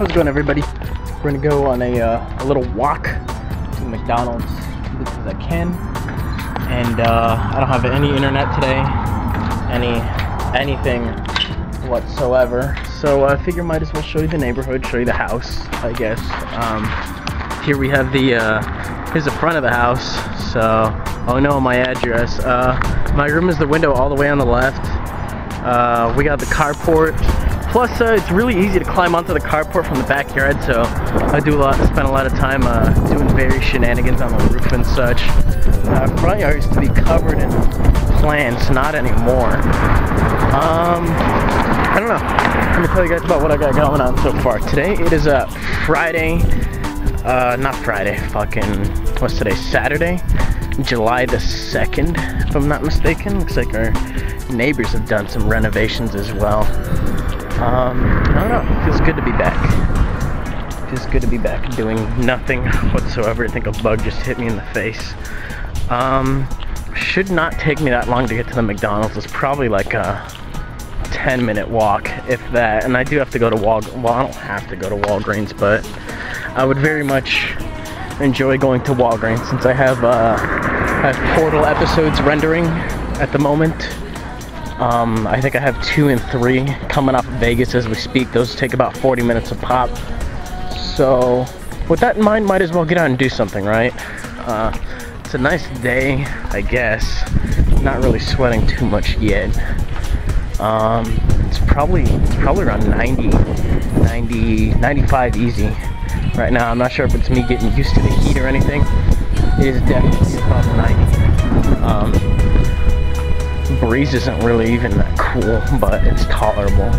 How's it going, everybody? We're gonna go on a little walk to McDonald's because I can, and I don't have any internet today, anything whatsoever. So I figure might as well show you the neighborhood, show you the house, I guess. Here we have here's the front of the house. So I'll know my address. My room is the window all the way on the left. We got the carport. Plus, it's really easy to climb onto the carport from the backyard, so I spend a lot of time doing various shenanigans on the roof and such. Front yard used to be covered in plants, not anymore. I don't know. Let me tell you guys about what I got going on so far. Today it is Friday, not Friday, what's today, Saturday? July the 2nd, if I'm not mistaken. Looks like our neighbors have done some renovations as well. I don't know, feels good to be back. Feels good to be back doing nothing whatsoever. I think a bug just hit me in the face. Should not take me that long to get to the McDonald's. It's probably like a 10-minute walk, if that. And I do have to go to well, I don't have to go to Walgreens, but I would very much enjoy going to Walgreens since I have Portal episodes rendering at the moment. I think I have 2 and 3 coming off of Vegas as we speak. Those take about 40 minutes a pop. So with that in mind, might as well get out and do something, right? It's a nice day, I guess. Not really sweating too much yet. It's probably around 95 easy right now. I'm not sure if it's me getting used to the heat or anything. It is definitely above 90. Breeze isn't really even that cool, but it's tolerable.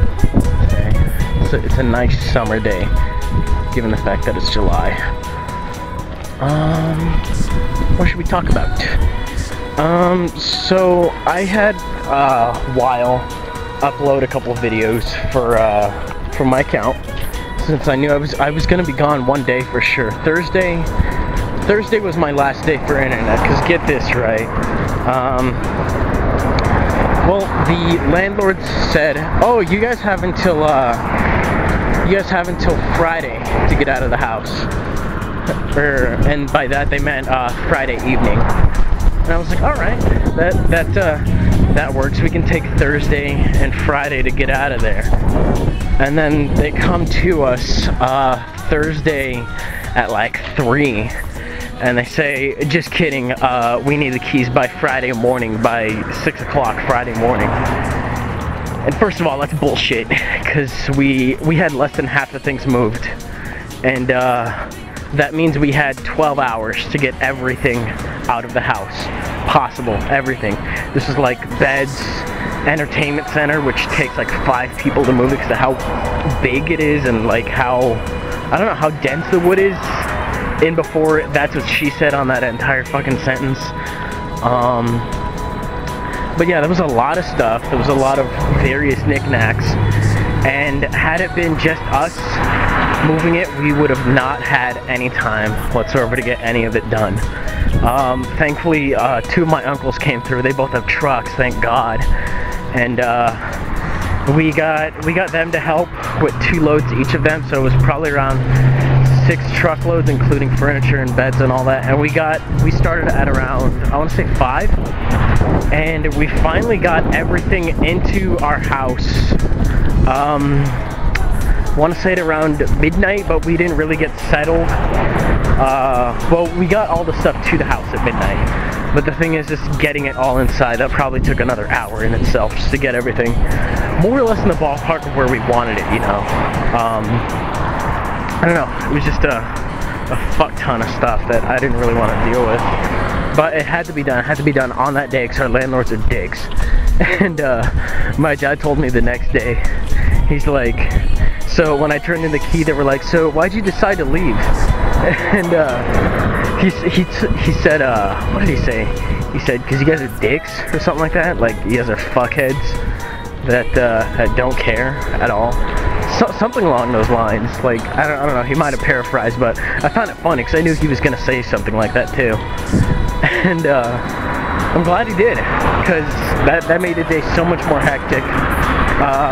Okay. So it's a nice summer day, given the fact that it's July. What should we talk about? So I had Wile upload a couple of videos for my account, since I knew I was gonna be gone one day for sure. Thursday was my last day for internet. Cause get this right. Well, the landlord said, "Oh, you guys have until Friday to get out of the house," and by that they meant Friday evening. And I was like, "All right, that works. We can take Thursday and Friday to get out of there." And then they come to us Thursday at like 3. And they say, "Just kidding, we need the keys by Friday morning, by 6 o'clock Friday morning." And first of all, that's bullshit, because we had less than half the things moved. And that means we had 12 hours to get everything out of the house. Possible, everything. This is like beds, entertainment center, which takes like 5 people to move it because of how big it is and like how, I don't know, how dense the wood is. In before, that's what she said on that entire fucking sentence. But yeah, there was a lot of stuff. There was a lot of various knickknacks. And had it been just us moving it, we would have not had any time whatsoever to get any of it done. Thankfully, 2 of my uncles came through. They both have trucks, thank God. And we got them to help with 2 loads each of them. So it was probably around 6 truckloads, including furniture and beds and all that. And we started at around, I want to say 5, and we finally got everything into our house. I want to say at around midnight, but we didn't really get settled. Well, we got all the stuff to the house at midnight, but the thing is, just getting it all inside, that probably took another hour in itself just to get everything more or less in the ballpark of where we wanted it, you know. I don't know, it was just a fuck ton of stuff that I didn't really want to deal with. But it had to be done. It had to be done on that day because our landlords are dicks. And my dad told me the next day, he's like, so when I turned in the key, they were like, "So why'd you decide to leave?" And he said, what did he say? He said, "Because you guys are dicks," or something like that. Like, you guys are fuckheads that don't care at all. Something along those lines. Like, I don't know, he might have paraphrased, but I found it funny because I knew he was gonna say something like that too. And I'm glad he did, because that made the day so much more hectic.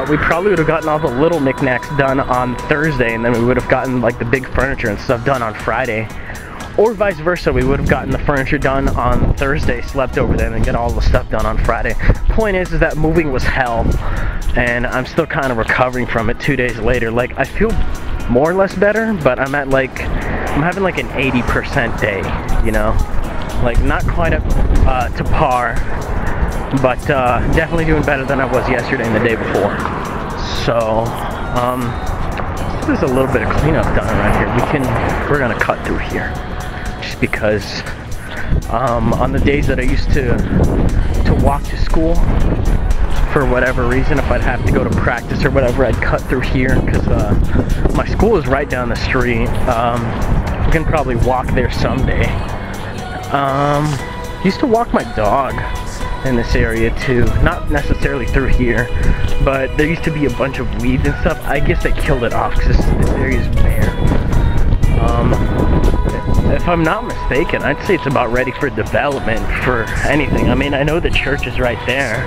we probably would have gotten all the little knickknacks done on Thursday, and then we would have gotten like the big furniture and stuff done on Friday. Or vice versa, we would have gotten the furniture done on Thursday, slept over there, and get all the stuff done on Friday. Point is that moving was hell, and I'm still kind of recovering from it 2 days later. Like, I feel more or less better, but I'm having like an 80% day, you know? Like, not quite up to par, but definitely doing better than I was yesterday and the day before. So, there's a little bit of cleanup done around here. We're gonna cut through here. Just because on the days that I used to walk to school, for whatever reason, if I'd have to go to practice or whatever, I'd cut through here because my school is right down the street. We can probably walk there someday. Used to walk my dog in this area too, not necessarily through here, but there used to be a bunch of weeds and stuff. I guess they killed it off because this area is bare. If I'm not mistaken, I'd say it's about ready for development for anything. I mean, I know the church is right there,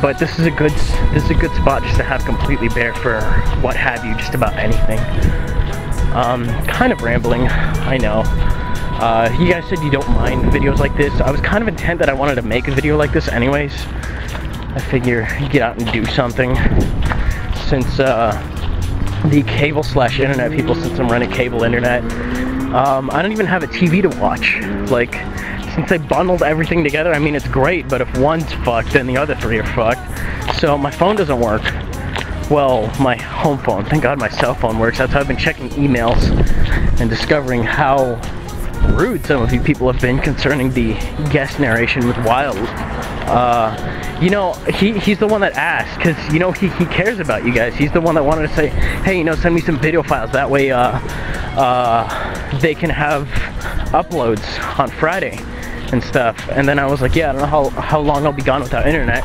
but this is a good spot just to have completely bare for what have you, just about anything. Kind of rambling, I know. You guys said you don't mind videos like this. I was kind of intent that I wanted to make a video like this anyways. I figure you get out and do something. Since the cable/internet people, since I'm running cable internet, I don't even have a TV to watch. Like, since they bundled everything together, I mean, it's great, but if one's fucked, then the other three are fucked. So my phone doesn't work. Well, my home phone. Thank God my cell phone works. That's how I've been checking emails and discovering how rude some of you people have been concerning the guest narration with Wile. You know, he's the one that asked, because, you know, he cares about you guys. He's the one that wanted to say, hey, you know, send me some video files. That way, they can have uploads on Friday and stuff. And then I was like, yeah, I don't know how long I'll be gone without internet.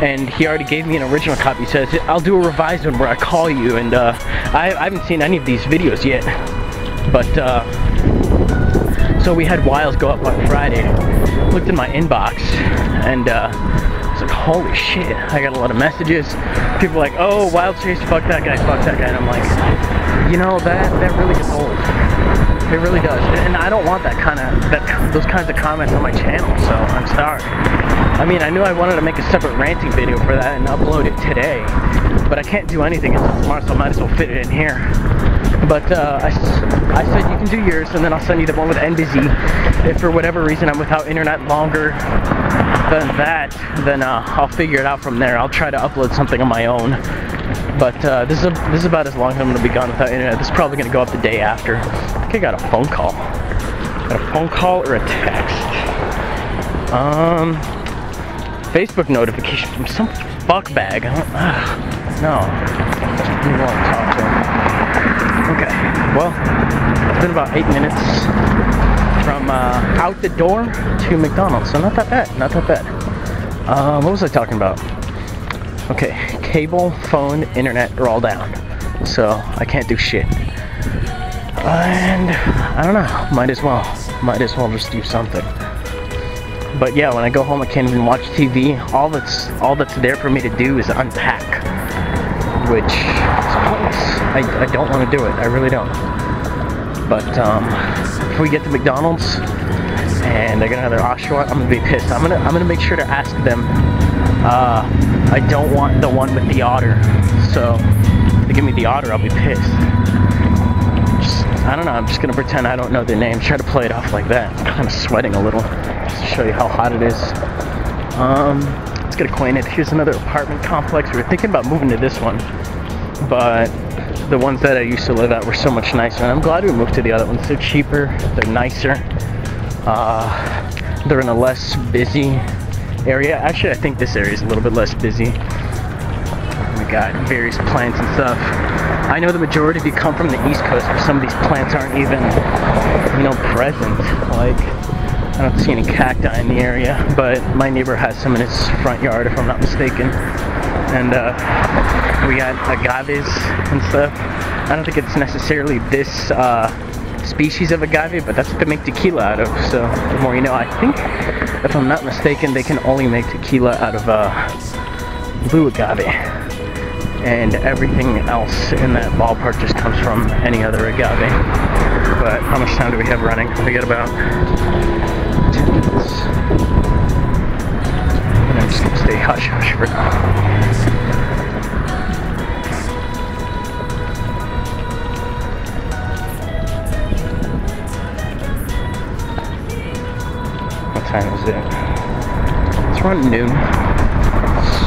And he already gave me an original copy. He says, I'll do a revised one where I call you. And I haven't seen any of these videos yet. But, so we had Wiles go up on Friday. Looked in my inbox, and I was like, holy shit, I got a lot of messages. People were like, oh, Wild Chase, fuck that guy, fuck that guy. And I'm like, you know, that really gets old. It really does. And I don't want those kinds of comments on my channel, so I'm sorry. I mean, I knew I wanted to make a separate ranting video for that and upload it today, but I can't do anything until tomorrow, so I might as well fit it in here. But I said you can do yours, and then I'll send you the one with NBZ. If for whatever reason I'm without internet longer than that, then I'll figure it out from there. I'll try to upload something on my own. But this is about as long as I'm going to be gone without internet. This is probably going to go up the day after. I think I got a phone call. Got a phone call or a text. Facebook notification from some fuckbag. No. I don't want to talk to him. Okay, well, it's been about 8 minutes from out the door to McDonald's, so not that bad, not that bad. What was I talking about? Okay, cable, phone, internet are all down, so I can't do shit. And I don't know, might as well just do something. But yeah, when I go home I can't even watch TV. All that's there for me to do is unpack, which is pointless. I don't want to do it, I really don't. But if we get to McDonald's and they're gonna have their Oshawott, I'm gonna be pissed. I'm gonna make sure to ask them. I don't want the one with the otter, so if they give me the otter, I'll be pissed. I don't know, I'm just gonna pretend I don't know their name, try to play it off like that. I'm kind of sweating a little, just to show you how hot it is. Let's get acquainted. Here's another apartment complex. We were thinking about moving to this one, but the ones that I used to live at were so much nicer, and I'm glad we moved to the other ones. They're cheaper, they're nicer, they're in a less busy area. Actually, I think this area is a little bit less busy. We got various plants and stuff. I know the majority of you come from the East Coast, where some of these plants aren't even, you know, present. Like, I don't see any cacti in the area, but my neighbor has some in his front yard, if I'm not mistaken. And we got agaves and stuff. I don't think it's necessarily this species of agave, but that's what they make tequila out of. So the more you know. I think, if I'm not mistaken, they can only make tequila out of blue agave. And everything else in that ballpark just comes from any other agave. But how much time do we have running? We got about 10 minutes. And I'm just gonna stay hush hush for now. What time is it? It's around noon.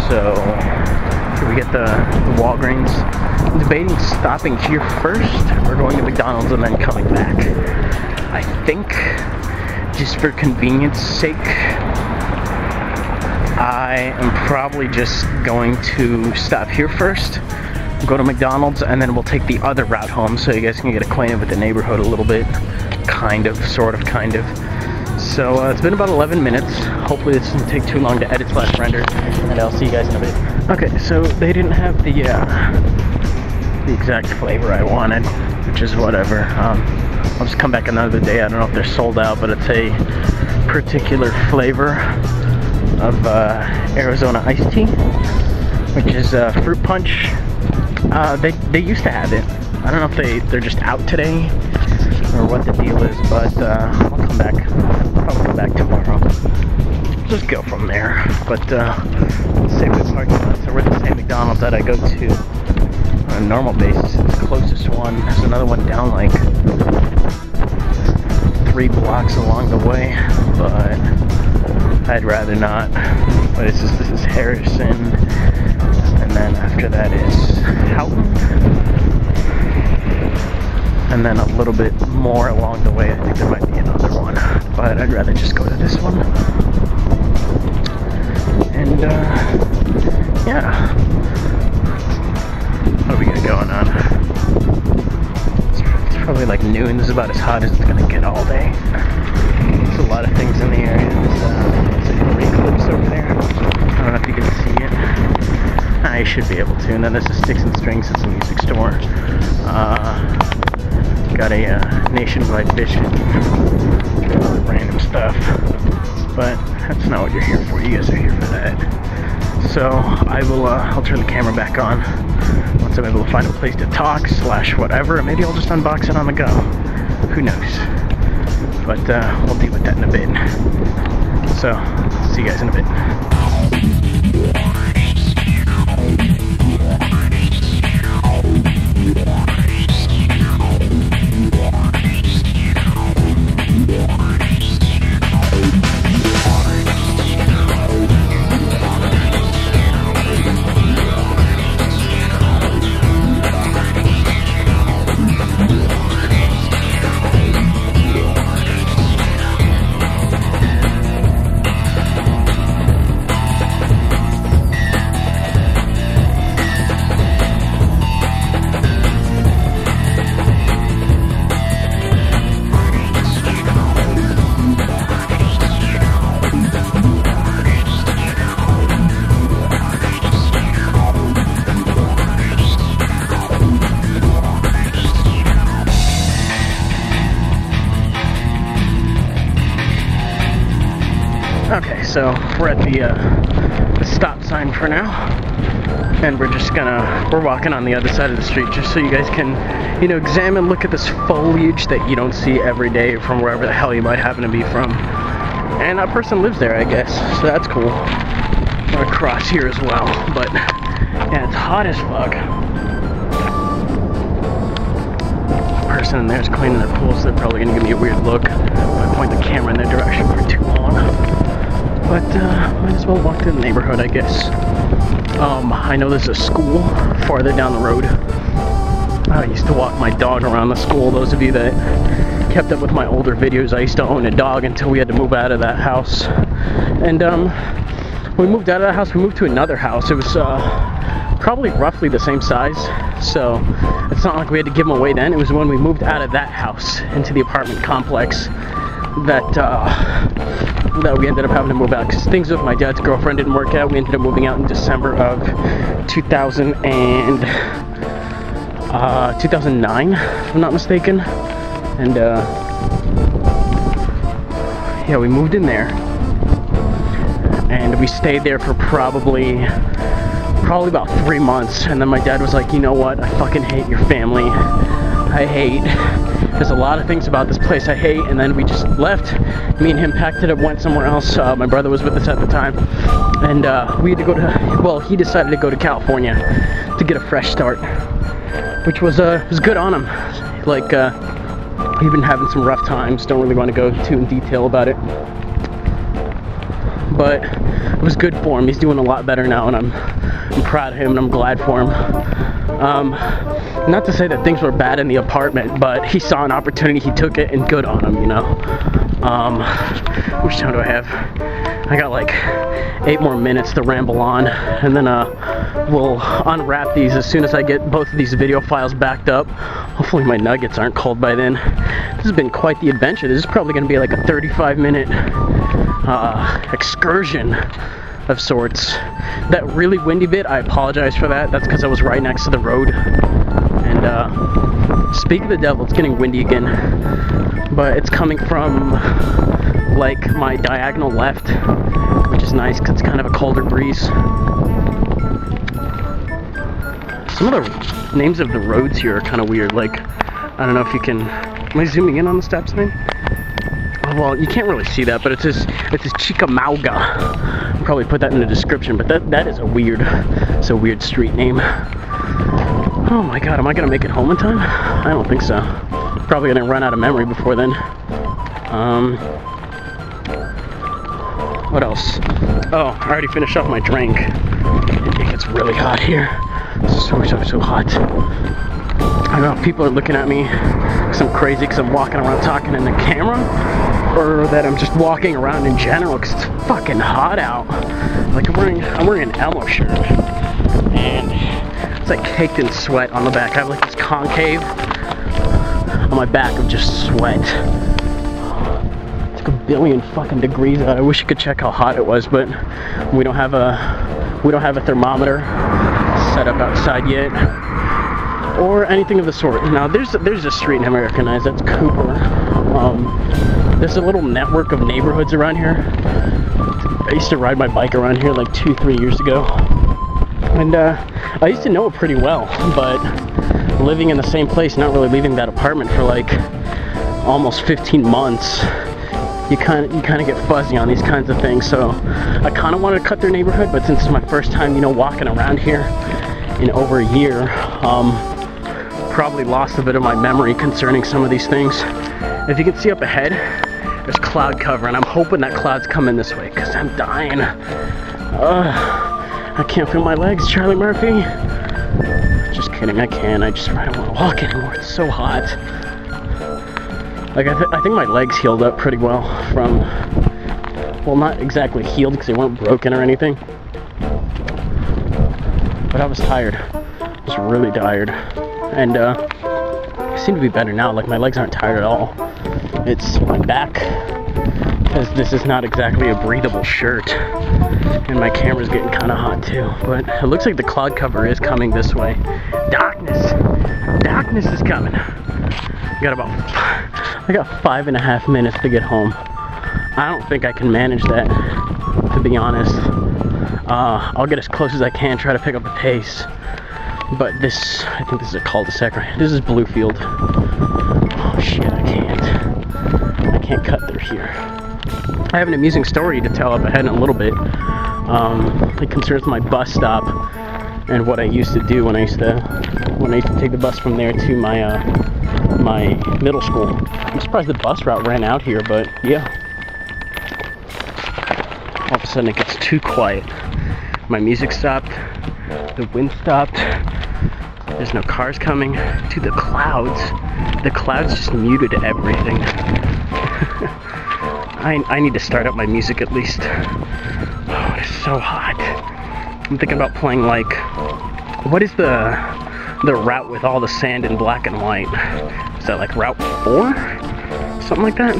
So should we get the Walgreens? I'm debating stopping here first or going to McDonald's and then coming back. I think, just for convenience sake, I am probably just going to stop here first, go to McDonald's, and then we'll take the other route home so you guys can get acquainted with the neighborhood a little bit. Kind of, sort of, kind of. So it's been about 11 minutes. Hopefully this doesn't take too long to edit / render, and I'll see you guys in a bit. Okay, so they didn't have the exact flavor I wanted, which is whatever. I'll just come back another day. I don't know if they're sold out, but it's a particular flavor of Arizona iced tea, which is fruit punch. They used to have it. I don't know if they're just out today or what the deal is, but I'll come back. I'll probably come back tomorrow. Just go from there. But let's save the parking lot. So we're at the same McDonald's that I go to on a normal basis. It's the closest one. There's another one down like 3 blocks along the way, but I'd rather not. But this is Harrison, and then after that is Houghton, and then a little bit more along the way I think there might be another one, but I'd rather just go to this one. And yeah, what do we got going on? It's probably like noon. This is about as hot as it's gonna get all day. There's a lot of things in the area. There's a eclipse over there. I don't know if you can see it. I should be able to. And then this is Sticks and Strings. It's a music store. Got a nationwide vision, random stuff, but that's not what you're here for. You guys are here for that. So I'll turn the camera back on once I'm able to find a place to talk / whatever, and maybe I'll just unbox it on the go. Who knows? But we'll deal with that in a bit. So see you guys in a bit. Okay, so we're at the stop sign for now, and we're walking on the other side of the street just so you guys can, you know, look at this foliage that you don't see every day from wherever the hell you might happen to be from. And that person lives there, I guess, so that's cool. We're across here as well, but yeah, it's hot as fuck. The person in there is cleaning their pool, so they're probably gonna give me a weird look if I point the camera in their direction for too long. But might as well walk to the neighborhood, I guess. I know there's a school farther down the road. I used to walk my dog around the school. Those of you that kept up with my older videos, I used to own a dog until we had to move out of that house. And when we moved out of that house, we moved to another house. It was probably roughly the same size, so it's not like we had to give him away then. It was when we moved out of that house into the apartment complex that we ended up having to move out because things with my dad's girlfriend didn't work out. We ended up moving out in December of 2009, if I'm not mistaken. And yeah, we moved in there and we stayed there for probably probably about 3 months, and then my dad was like, you know what, I fucking hate your family. There's a lot of things about this place I hate, and then we just left. Me and him packed it up, went somewhere else. My brother was with us at the time, and we had to go to, well, he decided to go to California to get a fresh start, which was good on him. Like, he'd been having some rough times, don't really want to go too in detail about it, but it was good for him. He's doing a lot better now, and I'm proud of him, and I'm glad for him. Not to say that things were bad in the apartment, but he saw an opportunity, he took it, and good on him, you know. How much time do I have? I got like 8 more minutes to ramble on, and then we'll unwrap these as soon as I get both of these video files backed up. Hopefully my nuggets aren't cold by then. This has been quite the adventure. This is probably going to be like a 35-minute excursion of sorts. That really windy bit, I apologize for that. That's because I was right next to the road. And speak of the devil, it's getting windy again, but it's coming from like my diagonal left, which is nice because it's kind of a colder breeze. Some of the names of the roads here are kind of weird. Like, I don't know if you can, am I zooming in on the stop sign? Oh, well, you can't really see that, but it says Chickamauga. I'll probably put that in the description, but that is a weird street name. Oh my god, am I gonna make it home in time? I don't think so. Probably gonna run out of memory before then. What else? Oh, I already finished off my drink. It's really hot here. So hot. I don't know if people are looking at me because I'm crazy because I'm walking around talking in the camera, or that I'm just walking around in general because it's fucking hot out. Like I'm wearing an Elmo shirt, and it's like caked in sweat on the back. I have like this concave on my back of just sweat. It's like 1 billion fucking degrees out. I wish you could check how hot it was, but we don't have a thermometer set up outside yet, or anything of the sort. Now there's a street in Americanized, that's Cooper. There's a little network of neighborhoods around here. I used to ride my bike around here like 2-3 years ago, and I used to know it pretty well, but living in the same place, not really leaving that apartment for like almost 15 months, you kind of get fuzzy on these kinds of things. So I kind of wanted to cut their neighborhood, but since it's my first time, you know, walking around here in over a year, probably lost a bit of my memory concerning some of these things. If you can see up ahead, there's cloud cover, and I'm hoping that cloud's coming this way because I'm dying. I can't feel my legs, Charlie Murphy. Just kidding, I can. I don't want to walk anymore. It's so hot. Like, I think my legs healed up pretty well from, well, not exactly healed because they weren't broken or anything, but I was tired. I was really tired. And I seem to be better now. Like, my legs aren't tired at all. It's my back, because this is not exactly a breathable shirt, and my camera's getting kind of hot too. But it looks like the cloud cover is coming this way. Darkness is coming. I got 5.5 minutes to get home. I don't think I can manage that, to be honest. I'll get as close as I can, try to pick up the pace. But this, I think this is a cul-de-sac, right? This is Bluefield. Oh shit, I can't cut through here. I have an amusing story to tell up ahead in a little bit. It concerns my bus stop and what I used to do when I used to take the bus from there to my my middle school. I'm surprised the bus route ran out here, but yeah. All of a sudden it gets too quiet. My music stopped. The wind stopped. There's no cars coming. Dude, the clouds just muted everything. I need to start up my music at least. Oh, it's so hot. I'm thinking about playing, like, what is the route with all the sand in black and white? Is that like Route 4? Something like that?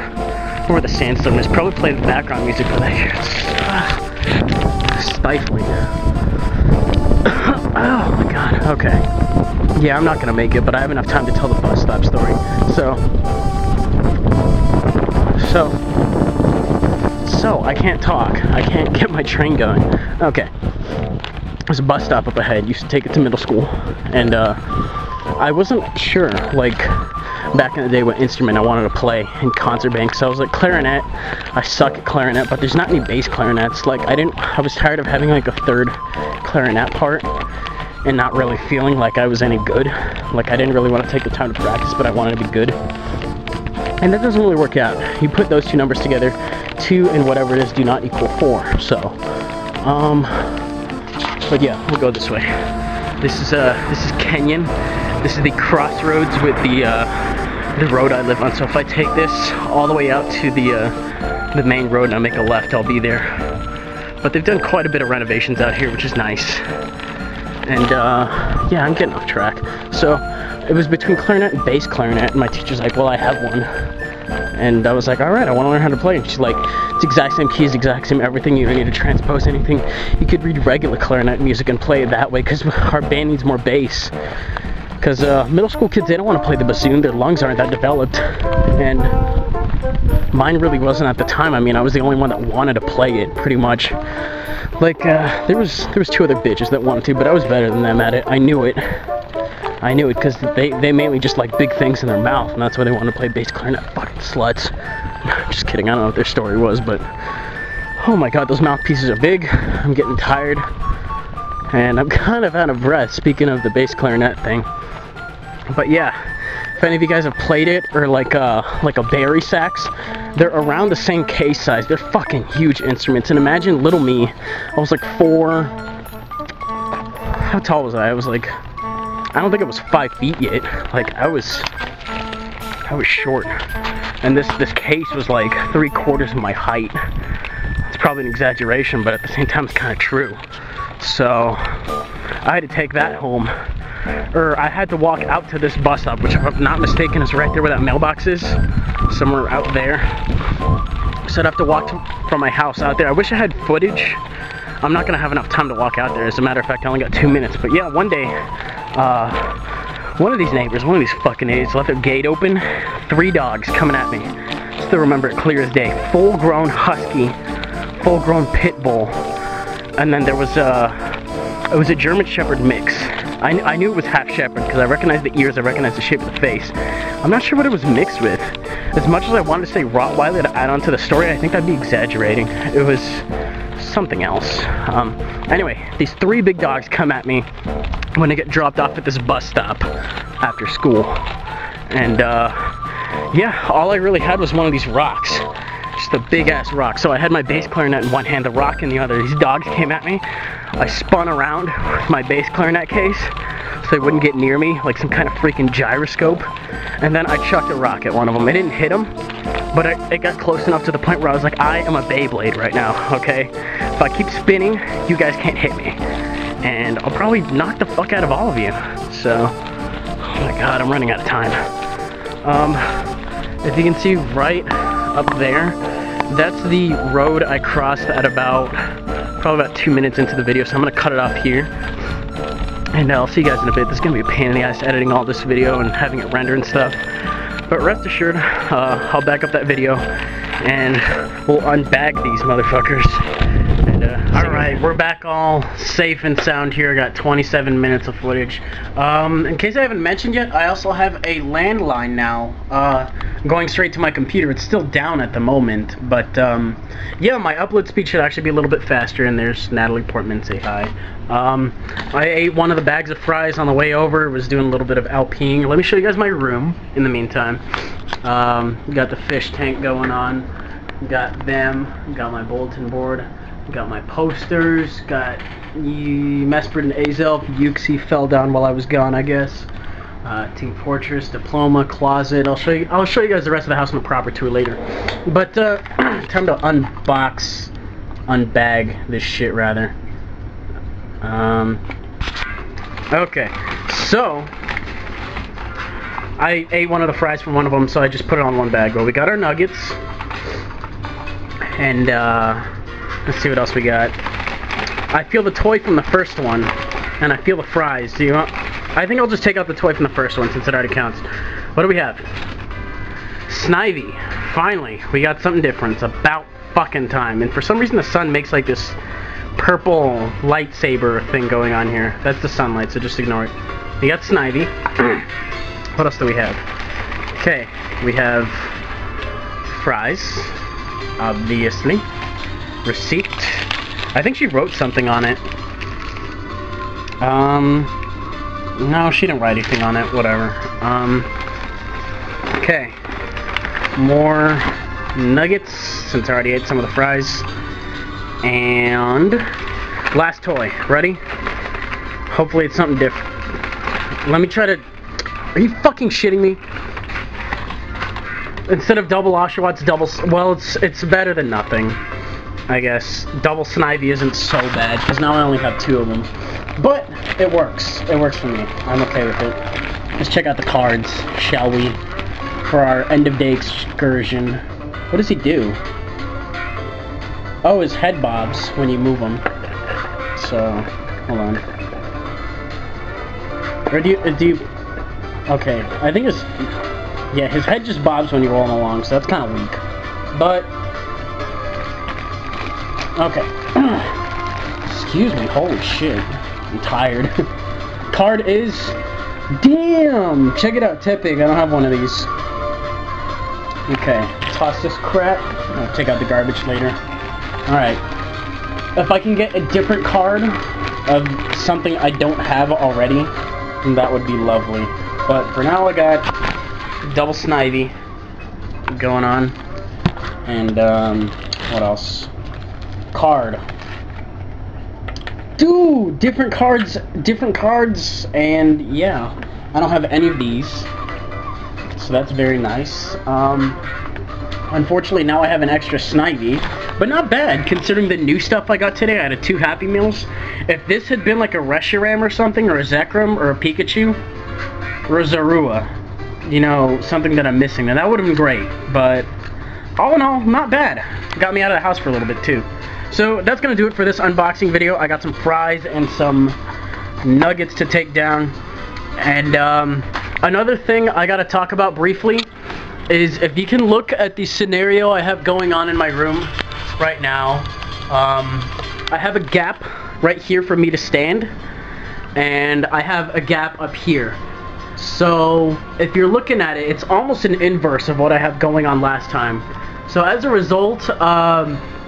Or the sandstorm is. Probably play the background music for that here. It's stifling. Oh my god, okay. Yeah, I'm not gonna make it, but I have enough time to tell the bus stop story. So I can't talk. I can't get my train going. Okay. there's a bus stop up ahead. Used to take it to middle school, and I wasn't sure, like, back in the day what instrument I wanted to play in concert band. So I was like, clarinet. I suck at clarinet, but there's not any bass clarinets. Like, I was tired of having like a third clarinet part and not really feeling like I was any good. Like, I didn't really want to take the time to practice, but I wanted to be good. And that doesn't really work out. You put those two numbers together, 2 and whatever it is do not equal 4. So, but yeah, we'll go this way. This is Kenyon. This is the crossroads with the road I live on. So if I take this all the way out to the main road and I make a left, I'll be there. But they've done quite a bit of renovations out here, which is nice. And yeah, I'm getting off track. So it was between clarinet and bass clarinet, and my teacher's like, well, I have one. And I was like, alright, I want to learn how to play. And she's like, it's exact same keys, exact same everything. You don't need to transpose anything. You could read regular clarinet music and play it that way, because our band needs more bass. Because middle school kids, they don't want to play the bassoon. Their lungs aren't that developed. And mine really wasn't at the time. I mean, I was the only one that wanted to play it, pretty much. Like, there was 2 other bitches that wanted to, but I was better than them at it. I knew it. I knew it, because they mainly just like big things in their mouth, and that's why they wanted to play bass clarinet. Fucking sluts. Just kidding, I don't know what their story was, but oh my god, those mouthpieces are big. I'm getting tired. And I'm kind of out of breath, speaking of the bass clarinet thing. But yeah, if any of you guys have played it, or like a bari sax, they're around the same case size. They're fucking huge instruments. And imagine little me. I was like 4. How tall was I? I was like, I don't think I was 5 feet yet. Like, I was short. And this case was like 3/4 of my height. It's probably an exaggeration, but at the same time it's kind of true. So I had to take that home. Or I had to walk out to this bus stop, which if I'm not mistaken is right there where that mailbox is. Somewhere out there. So I'd have to walk from my house out there. I wish I had footage. I'm not going to have enough time to walk out there. As a matter of fact, I only got 2 minutes. But yeah, one day, one of these neighbors, one of these fucking idiots left their gate open. 3 dogs coming at me. Still remember it clear as day. Full-grown husky, full-grown pit bull. And then there was it was a German Shepherd mix. I knew it was half Shepherd because I recognized the ears, I recognized the shape of the face. I'm not sure what it was mixed with. As much as I wanted to say Rottweiler to add on to the story, I think I'd be exaggerating. It was something else. Anyway, these 3 big dogs come at me when I get dropped off at this bus stop after school. And yeah, all I really had was one of these rocks. Just a big ass rock. So I had my bass clarinet in one hand, the rock in the other. These dogs came at me. I spun around with my bass clarinet case so they wouldn't get near me, like some kind of freaking gyroscope. And then I chucked a rock at one of them. I didn't hit him, but it got close enough to the point where I was like, I am a Beyblade right now, okay? If I keep spinning, you guys can't hit me. And I'll probably knock the fuck out of all of you. So, oh my god, I'm running out of time. If you can see right up there, that's the road I crossed at probably about 2 minutes into the video, so I'm gonna cut it off here. And I'll see you guys in a bit. This is gonna be a pain in the ass editing all this video and having it render and stuff. But rest assured, I'll back up that video and we'll unbag these motherfuckers. And alright, we're back all safe and sound here. I got 27 minutes of footage. In case I haven't mentioned yet, I also have a landline now going straight to my computer. It's still down at the moment, but yeah, my upload speed should actually be a little bit faster. And there's Natalie Portman, say hi. I ate one of the bags of fries on the way over, was doing a little bit of LPing. Let me show you guys my room in the meantime. Got the fish tank going on, got them, got my bulletin board, got my posters, got Mesprit and Azelf. Yuxi fell down while I was gone, I guess. Team Fortress, Diploma, Closet. I'll show you guys the rest of the house in a proper tour later. But time to unbag this shit rather. Okay, so I ate one of the fries from one of them, so I just put it on one bag. Well, we got our nuggets, and let's see what else we got. I feel the toy from the first one, and I feel the fries. Do you want? I think I'll just take out the toy from the first one since it already counts. What do we have? Snivy. Finally, we got something different. It's about fucking time. And for some reason the sun makes like this purple lightsaber thing going on here. That's the sunlight, so just ignore it. We got Snivy. What else do we have? Okay, we have fries, obviously. Receipt. I think she wrote something on it. No, she didn't write anything on it. Whatever. Okay. More nuggets, since I already ate some of the fries. And last toy. Ready? Hopefully it's something different. Let me try to... Are you fucking shitting me? Instead of double Oshawott, double... Well, it's better than nothing, I guess. Double Snivy isn't so bad, because now I only have 2 of them. But it works. It works for me. I'm okay with it. Let's check out the cards, shall we? For our end-of-day excursion. What does he do? Oh, his head bobs when you move him. So, hold on. Or do you... Okay, I think it's... Yeah, his head just bobs when you roll him along, so that's kind of weak. But... Okay. Excuse me, holy shit. I'm tired. Card is... Damn! Check it out, Tipping. I don't have one of these. Okay, toss this crap. I'll take out the garbage later. Alright. If I can get a different card of something I don't have already, then that would be lovely. But for now I got double Snivy going on. And, what else? Card. Dude, different cards, and yeah, I don't have any of these, so that's very nice. Unfortunately, now I have an extra Snivy, but not bad, considering the new stuff I got today. I had 2 Happy Meals. If this had been like a Reshiram or something, or a Zekrom, or a Pikachu, or a Zorua, you know, something that I'm missing, then that would have been great, but all in all, not bad. Got me out of the house for a little bit, too. So that's going to do it for this unboxing video. I got some fries and some nuggets to take down. And another thing I got to talk about briefly is if you can look at the scenario I have going on in my room right now. I have a gap right here for me to stand. And I have a gap up here. So if you're looking at it, it's almost an inverse of what I have going on last time. So as a result,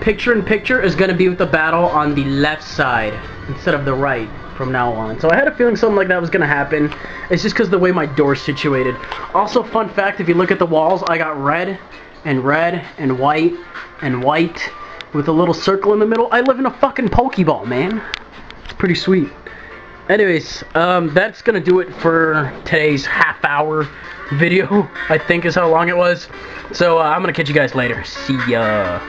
picture-in-picture is going to be with the battle on the left side instead of the right from now on. So I had a feeling something like that was going to happen. It's just because of the way my door's situated. Also, fun fact, if you look at the walls, I got red and white with a little circle in the middle. I live in a fucking Pokeball, man. It's pretty sweet. Anyways, that's going to do it for today's half-hour video, I think is how long it was. So I'm going to catch you guys later. See ya.